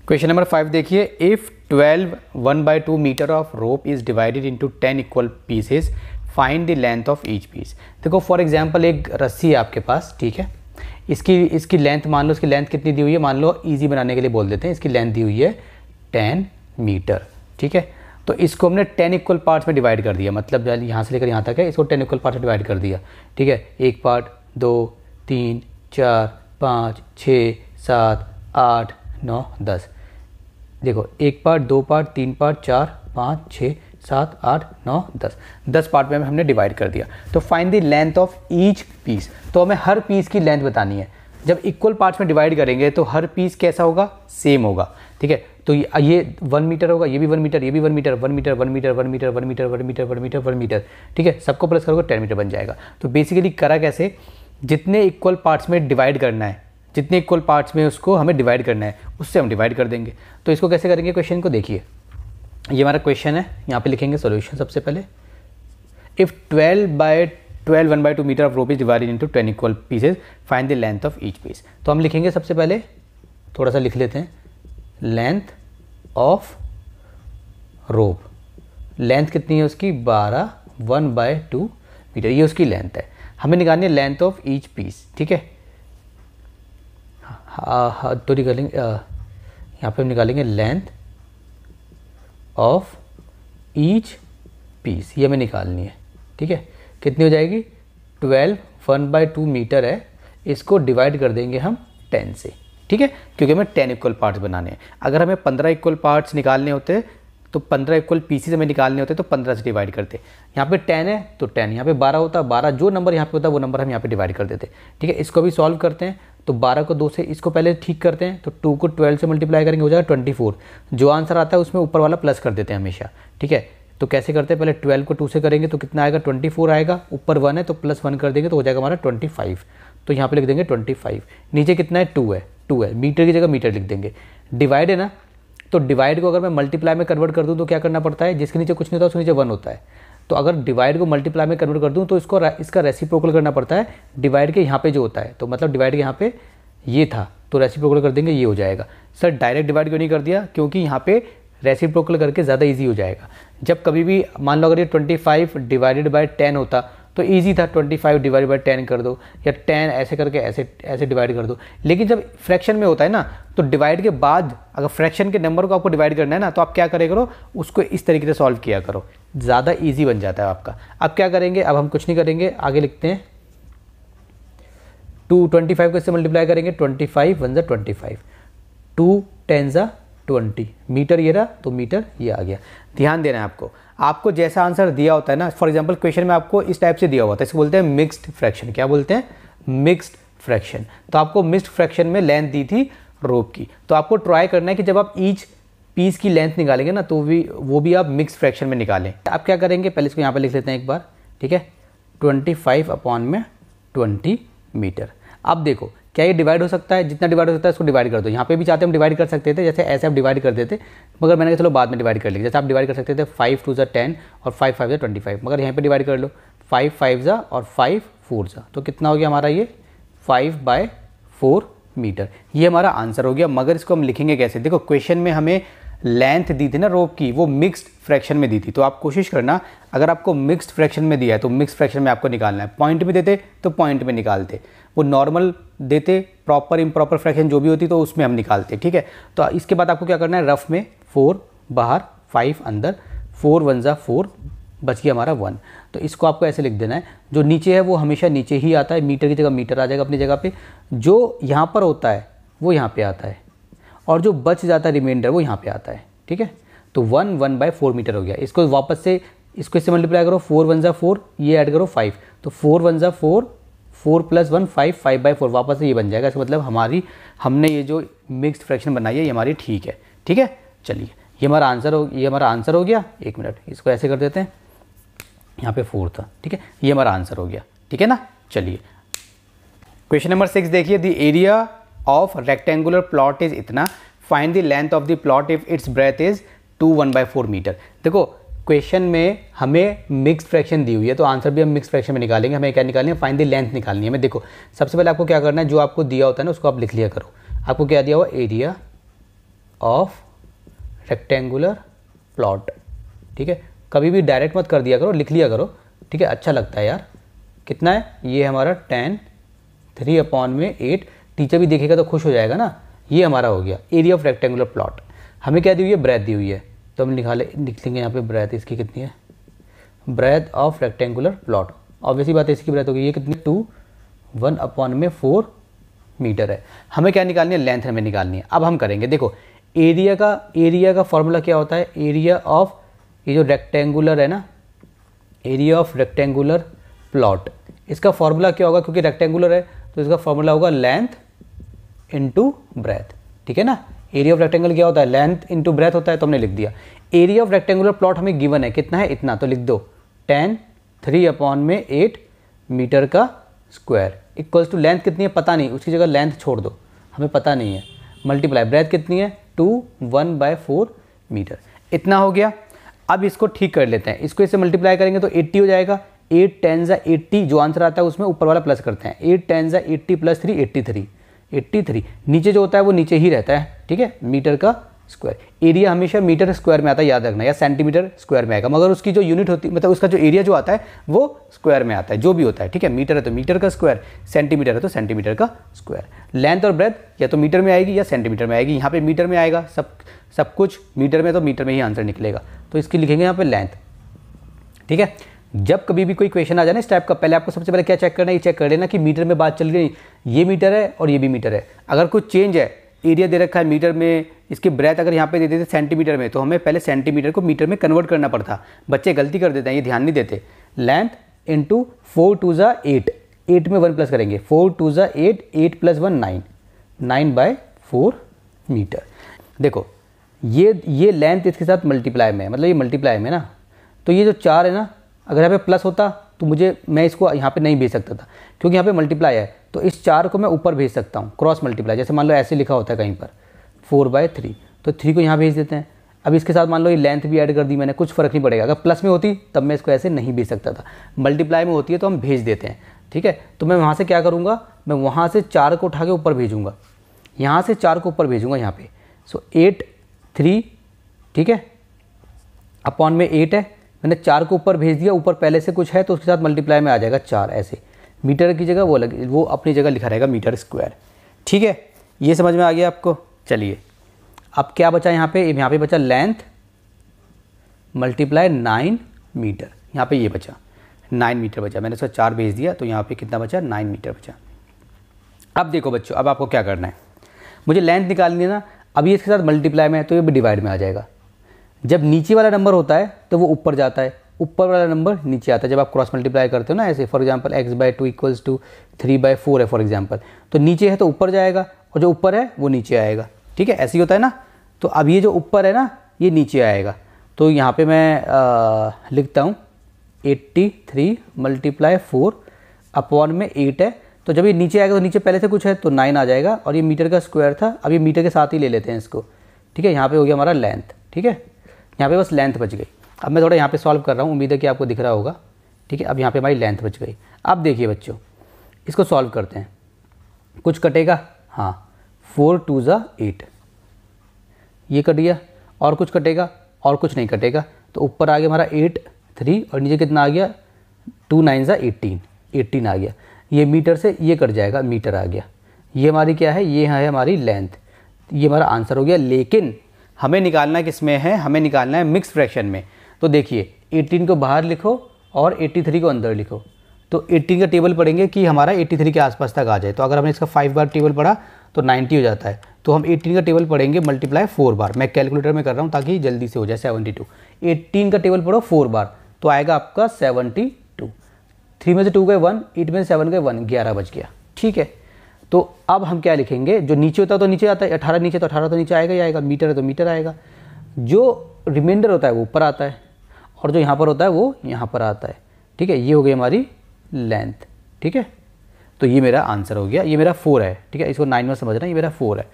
Question number 5 देखिए, if 12 1/2 metre of rope is divided into 10 equal pieces, find the length of each piece. देखो for example एक रस्सी है आपके पास, ठीक है, इसकी लेंथ मान लो, इसकी लेंथ कितनी दी हुई है, मान लो इजी बनाने के लिए बोल देते हैं, इसकी लेंथ दी हुई है 10 मीटर, ठीक है। तो इसको हमने 10 इक्वल पार्ट्स में डिवाइड कर दिया, मतलब यहाँ से लेकर यहाँ तक है, इसको 10 इक्वल पार्ट्स में डिवाइड कर दिया, ठीक है। एक पार्ट, 2 3 4 5 6 7 8 9 10। देखो एक पार्ट, 2 पार्ट, 3 पार्ट, 4 5 6 7 8 9 10 पार्ट में हमने डिवाइड कर दिया। तो find the length of each piece, तो हमें हर पीस की लेंथ बतानी है। जब इक्वल पार्ट्स में डिवाइड करेंगे तो हर पीस कैसा होगा, सेम होगा, ठीक है। तो ये 1 मीटर होगा, ये भी 1 मीटर, ये भी 1 metre, 1 metre 1 metre 1 metre 1 metre 1 metre 1 metre 1 metre, ठीक है। सबको प्लस करोगे 10 मीटर बन जाएगा। तो बेसिकली करा कैसे, जितने इक्वल पार्ट्स में डिवाइड करना है, जितने इक्वल पार्ट्स में उसको हमें डिवाइड करना है, उससे हम डिवाइड कर देंगे। तो इसको कैसे करेंगे, क्वेश्चन को देखिए, ये हमारा क्वेश्चन है, यहाँ पे लिखेंगे सॉल्यूशन। सबसे पहले if 12 1/2 metre of rope is divided into 10 equal pieces, find the length of each piece. तो हम लिखेंगे सबसे पहले, थोड़ा सा लिख लेते हैं, लेंथ ऑफ रोप, लेंथ कितनी है उसकी 12, 1/2 मीटर, ये उसकी लेंथ है। हमें निकालनी है लेंथ ऑफ ईच पीस, ठीक है। तो निकालेंगे, यहाँ पे हम निकालेंगे लेंथ ऑफ ईच पीस, ये हमें निकालनी है, ठीक है। कितनी हो जाएगी, 12 1/2 मीटर है, इसको डिवाइड कर देंगे हम 10 से, ठीक है, क्योंकि हमें 10 इक्वल पार्ट्स बनाने हैं। अगर हमें 15 इक्वल पार्ट्स निकालने होते तो 15 इक्वल पीसेस हमें निकालने होते तो 15 से डिवाइड करते। यहाँ पे 10 है तो 10, यहाँ पे 12 होता, 12 जो नंबर यहाँ पे होता वो नंबर हम यहाँ पे डिवाइड कर देते, ठीक है। इसको भी सॉल्व करते हैं, तो 12 को 2 से, इसको पहले ठीक करते हैं, तो 2 को 12 से मल्टीप्लाई करेंगे, हो जाएगा 24। जो आंसर आता है उसमें ऊपर वाला प्लस कर देते हैं हमेशा, ठीक है। तो कैसे करते हैं, पहले 12 को 2 से करेंगे तो कितना आएगा, 24 आएगा, ऊपर 1 है तो प्लस 1 कर देंगे तो हो जाएगा हमारा 25। तो यहाँ पे लिख देंगे 25। नीचे कितना है, 2 है, मीटर की जगह मीटर लिख देंगे। डिवाइड है ना, तो डिवाइड को अगर मैं मल्टीप्लाई में कन्वर्ट कर दूं तो क्या करना पड़ता है, जिसके नीचे कुछ नहीं होता उसके नीचे 1 होता है। तो अगर डिवाइड को मल्टीप्लाई में कन्वर्ट कर दूं तो इसका रेसिप्रोकल करना पड़ता है डिवाइड के यहाँ पे जो होता है। तो मतलब डिवाइड के यहाँ पे ये था तो रेसिप्रोकल कर देंगे, ये हो जाएगा। सर डायरेक्ट डिवाइड क्यों नहीं कर दिया, क्योंकि यहाँ पे रेसिप्रोकल करके ज़्यादा ईजी हो जाएगा। जब कभी भी मान लो अगर ये 25 डिवाइडेड बाय 10 होता तो ईजी था, 25 डिवाइड बाय 10 कर दो, या 10 ऐसे करके ऐसे डिवाइड कर दो। लेकिन जब फ्रैक्शन में होता है ना, तो डिवाइड के बाद अगर फ्रैक्शन के नंबर को आपको डिवाइड करना है ना, तो आप क्या करे करो, उसको इस तरीके से सॉल्व किया करो, ज़्यादा ईजी बन जाता है आपका। अब क्या करेंगे, अब हम कुछ नहीं करेंगे, आगे लिखते हैं 25 को इससे मल्टीप्लाई करेंगे, 25 1 ज़ा 25, 2 10 ज़ा 20, मीटर ये रहा तो मीटर ये आ गया। ध्यान देना है आपको जैसा आंसर दिया होता है ना, फॉर एग्जांपल क्वेश्चन में आपको इस टाइप से दिया हुआ था, इसको बोलते हैं मिक्स्ड फ्रैक्शन। क्या बोलते हैं, मिक्स्ड फ्रैक्शन। तो आपको मिक्स्ड फ्रैक्शन में लेंथ दी थी रोप की, तो आपको ट्राई करना है कि जब आप ईच पीस की लेंथ निकालेंगे ना, तो वो भी आप मिक्स्ड फ्रैक्शन में निकालें। आप क्या करेंगे, पहले इसको यहाँ पर लिख लेते हैं एक बार, ठीक है, 25/20 मीटर। अब देखो क्या ये डिवाइड हो सकता है, जितना डिवाइड हो सकता है इसको डिवाइड कर दो। यहाँ पे भी चाहते हम डिवाइड कर सकते थे, जैसे ऐसे आप डिवाइड कर देते, मगर मैंने कहा चलो बाद में डिवाइड कर लेंगे। जैसे आप डिवाइड कर सकते थे 5 2 ज़ा 10 और 5 5 ज़ा 25, मगर यहाँ पे डिवाइड कर लो 5 5 ज़ा और 5 4 ज़ा, तो कितना हो गया हमारा ये 5/4 मीटर। ये हमारा आंसर हो गया। मगर इसको हम लिखेंगे कैसे, देखो क्वेश्चन में हमें लेंथ दी थी ना रोप की, वो मिक्स्ड फ्रैक्शन में दी थी। तो आप कोशिश करना, अगर आपको मिक्स्ड फ्रैक्शन में दिया है तो मिक्स्ड फ्रैक्शन में आपको निकालना है। पॉइंट में देते तो पॉइंट में निकालते, वो नॉर्मल देते, प्रॉपर इम्प्रॉपर फ्रैक्शन जो भी होती तो उसमें हम निकालते, ठीक है। तो इसके बाद आपको क्या करना है, रफ में 4 बाहर 5 अंदर, 4 1 ज़ा 4, बच गया हमारा 1। तो इसको आपको ऐसे लिख देना है, जो नीचे है वो हमेशा नीचे ही आता है, मीटर की जगह मीटर आ जाएगा अपनी जगह पे, जो यहाँ पर होता है वो यहाँ पे आता है, और जो बच जाता है रिमाइंडर वो यहाँ पे आता है, ठीक है। तो 1/4 मीटर हो गया। इसको वापस से इससे मल्टीप्लाई करो, 4 1 ज़ा 4, ये ऐड करो 5, तो 4 1 ज़ा 4, 4 + 1 5, 5/4 वापस से ये बन जाएगा। इसका मतलब हमने ये जो मिक्स्ड फ्रैक्शन बनाई है ये हमारी ठीक है, ठीक है। चलिए ये हमारा आंसर हो गया। 1 मिनट, इसको ऐसे कर देते हैं, यहाँ पे 4 था, ठीक है, ये हमारा आंसर हो गया, ठीक है ना। चलिए क्वेश्चन नंबर 6 देखिए, the area of rectangular plot is इतना, find the length of the plot if it's breadth is 2 1/4 metre. देखो क्वेश्चन में हमें मिक्स्ड फ्रैक्शन दी हुई है, तो आंसर भी हम मिक्स्ड फ्रैक्शन में निकालेंगे। हमें क्या निकालनी है, फाइंड द लेंथ निकालनी है। मैं देखो सबसे पहले आपको क्या करना है, जो आपको दिया होता है ना उसको आप लिख लिया करो। आपको क्या दिया हुआ, एरिया ऑफ रेक्टेंगुलर प्लॉट। ठीक है, कभी भी डायरेक्ट मत कर दिया करो, लिख लिया करो। ठीक है, अच्छा लगता है यार। कितना है ये हमारा 10 3/8। टीचर भी देखेगा तो खुश हो जाएगा ना। ये हमारा हो गया एरिया ऑफ रेक्टेंगुलर प्लॉट। हमें क्या दी हुई है, ब्रेथ दी हुई है, तो हम लिख लेंगे यहाँ पे ब्रेथ इसकी कितनी है, breadth of rectangular plot. Obviously बात है इसकी ब्रेथ होगी, ये कितनी 2 1/4 मीटर है। हमें क्या निकालनी है, लेंथ हमें निकालनी है। अब हम करेंगे, देखो एरिया का फॉर्मूला क्या होता है, एरिया ऑफ ये जो रेक्टेंगुलर है ना, एरिया ऑफ रेक्टेंगुलर प्लॉट, इसका फॉर्मूला क्या होगा, क्योंकि रेक्टेंगुलर है तो इसका फॉर्मूला होगा लेंथ इनटू ब्रेथ। ठीक है ना, एरिया ऑफ रेक्टेंगल क्या होता है, लेंथ इनटू ब्रेथ होता है, तो हमने लिख दिया। एरिया ऑफ रेक्टेंगुलर प्लॉट हमें गिवन है, कितना है, इतना, तो लिख दो 10 3/8 मीटर का स्क्वायर इक्वल्स टू लेंथ कितनी है पता नहीं, उसकी जगह लेंथ छोड़ दो, हमें पता नहीं है, मल्टीप्लाई ब्रेथ कितनी है 2 1/4 मीटर। इतना हो गया। अब इसको ठीक कर लेते हैं, इसको इससे मल्टीप्लाई करेंगे तो 80 हो जाएगा। 8 10 80, जो आंसर आता है उसमें ऊपर वाला प्लस करते हैं। 8 10 80 प्लस 3 83। नीचे जो होता है वो नीचे ही रहता है। ठीक है, मीटर का स्क्वायर। एरिया हमेशा मीटर स्क्वायर में आता है, याद रखना, या सेंटीमीटर स्क्वायर में आएगा, मगर उसकी जो यूनिट होती है, मतलब उसका जो एरिया जो आता है वो स्क्वायर में आता है, जो भी होता है। ठीक है, मीटर है तो मीटर का स्क्वायर, सेंटीमीटर है तो सेंटीमीटर का स्क्वायर। लेंथ और ब्रेथ या तो मीटर में आएगी या सेंटीमीटर में आएगी। यहाँ पे मीटर में आएगा, सब कुछ मीटर में, तो मीटर में ही आंसर निकलेगा, तो इसकी लिखेंगे यहाँ पे लेंथ। ठीक है, जब कभी भी कोई क्वेश्चन आ जाए ना इस टाइप का, पहले आपको सबसे पहले क्या चेक करना है, ये चेक कर लेना कि मीटर में बात चल रही, ये मीटर है और ये भी मीटर है। अगर कुछ चेंज है, एरिया दे रखा है मीटर में, इसकी ब्रेथ अगर यहाँ पे दे देते सेंटीमीटर में, तो हमें पहले सेंटीमीटर को मीटर में कन्वर्ट करना पड़ता। बच्चे गलती कर देते हैं, ये ध्यान नहीं देते। लेंथ इंटू 4 2 8, 8 में 1 प्लस करेंगे, 4 2 8, 8 + 1 9, 9/4 मीटर। देखो ये लेंथ इसके साथ मल्टीप्लाई में है, मतलब ये मल्टीप्लाई में ना, तो ये जो 4 है ना, अगर यहाँ पे प्लस होता तो मैं इसको यहाँ पे नहीं भेज सकता था, क्योंकि यहाँ पे मल्टीप्लाई है, तो इस 4 को मैं ऊपर भेज सकता हूँ, क्रॉस मल्टीप्लाई। जैसे मान लो ऐसे लिखा होता है कहीं पर 4/3, तो 3 को यहाँ भेज देते हैं। अब इसके साथ मान लो ये लेंथ भी ऐड कर दी मैंने, कुछ फ़र्क नहीं पड़ेगा। अगर प्लस में होती तब मैं इसको ऐसे नहीं भेज सकता था, मल्टीप्लाई में होती है तो हम भेज देते हैं। ठीक है, तो मैं वहाँ से क्या करूँगा, मैं वहाँ से 4 को उठा के ऊपर भेजूँगा, यहाँ से 4 को ऊपर भेजूँगा यहाँ पे। सो 8 3, ठीक है, अपॉन में 8 है, मैंने 4 को ऊपर भेज दिया, ऊपर पहले से कुछ है तो उसके साथ मल्टीप्लाई में आ जाएगा 4, ऐसे मीटर की जगह वो अपनी जगह लिखा रहेगा मीटर स्क्वायर। ठीक है, ये समझ में आ गया आपको। चलिए अब क्या बचा यहाँ पे बचा लेंथ मल्टीप्लाई 9 मीटर, यहाँ पे ये बचा 9 मीटर बचा, मैंने उसका 4 भेज दिया, तो यहाँ पे कितना बचा, 9 मीटर बचा। अब देखो बच्चों, अब आपको क्या करना है, मुझे लेंथ निकालनी है ना। अभी इसके साथ मल्टीप्लाई में है तो ये भी डिवाइड में आ जाएगा। जब नीचे वाला नंबर होता है तो वो ऊपर जाता है, ऊपर वाला नंबर नीचे आता है। जब आप क्रॉस मल्टीप्लाई करते हो ना ऐसे, फॉर एग्जांपल x/2 = 3/4 है फॉर एग्जांपल, तो नीचे है तो ऊपर जाएगा और जो ऊपर है वो नीचे आएगा। ठीक है, ऐसे ही होता है ना। तो अब ये जो ऊपर है ना ये नीचे आएगा, तो यहाँ पे मैं लिखता हूँ 83 × 4 अपॉन में 8 है। तो जब ये नीचे आएगा तो नीचे पहले से कुछ है तो 9 आ जाएगा, और ये मीटर का स्क्वायर था, अब ये मीटर के साथ ही ले लेते हैं इसको। ठीक है, यहाँ पे हो गया हमारा लेंथ। ठीक है, यहाँ पे बस लेंथ बच गई। अब मैं थोड़ा यहाँ पे सॉल्व कर रहा हूँ, उम्मीद है कि आपको दिख रहा होगा। ठीक है, अब यहाँ पे हमारी लेंथ बच गई। अब देखिए बच्चों, इसको सॉल्व करते हैं, कुछ कटेगा, हाँ 4 2 8, ये कट गया, और कुछ कटेगा, और कुछ नहीं कटेगा, तो ऊपर आ गया हमारा 8 3, और नीचे कितना आ गया 2 9 18, 18 आ गया। ये मीटर से ये कट जाएगा, मीटर आ गया। ये हमारी क्या है, ये है हमारी लेंथ, ये हमारा आंसर हो गया। लेकिन हमें निकालना किस में है, हमें निकालना है मिक्स फ्रैक्शन में। तो देखिए 18 को बाहर लिखो और 83 को अंदर लिखो, तो 18 का टेबल पढ़ेंगे कि हमारा 83 के आसपास तक आ जाए। तो अगर हमने इसका 5 बार टेबल पढ़ा तो 90 हो जाता है, तो हम 18 का टेबल पढ़ेंगे मल्टीप्लाई 4 बार। मैं कैलकुलेटर में कर रहा हूँ ताकि जल्दी से हो जाए। 72, 18 का टेबल पढ़ो 4 बार तो आएगा आपका 72। 3 में से 2 गए 1, 8 में से 7 गए 1, 11 बच गया। ठीक है, तो अब हम क्या लिखेंगे, जो नीचे होता है तो नीचे आता है, 18 नीचे तो 18 तो नीचे आएगा ही आएगा, मीटर है तो मीटर आएगा, जो रिमाइंडर होता है वो ऊपर आता है, और जो यहाँ पर होता है वो यहाँ पर आता है। ठीक है, ये हो गई हमारी लेंथ। ठीक है, तो ये मेरा आंसर हो गया, ये मेरा 4 है। ठीक है, इसको 9 में समझना, ये मेरा 4 है।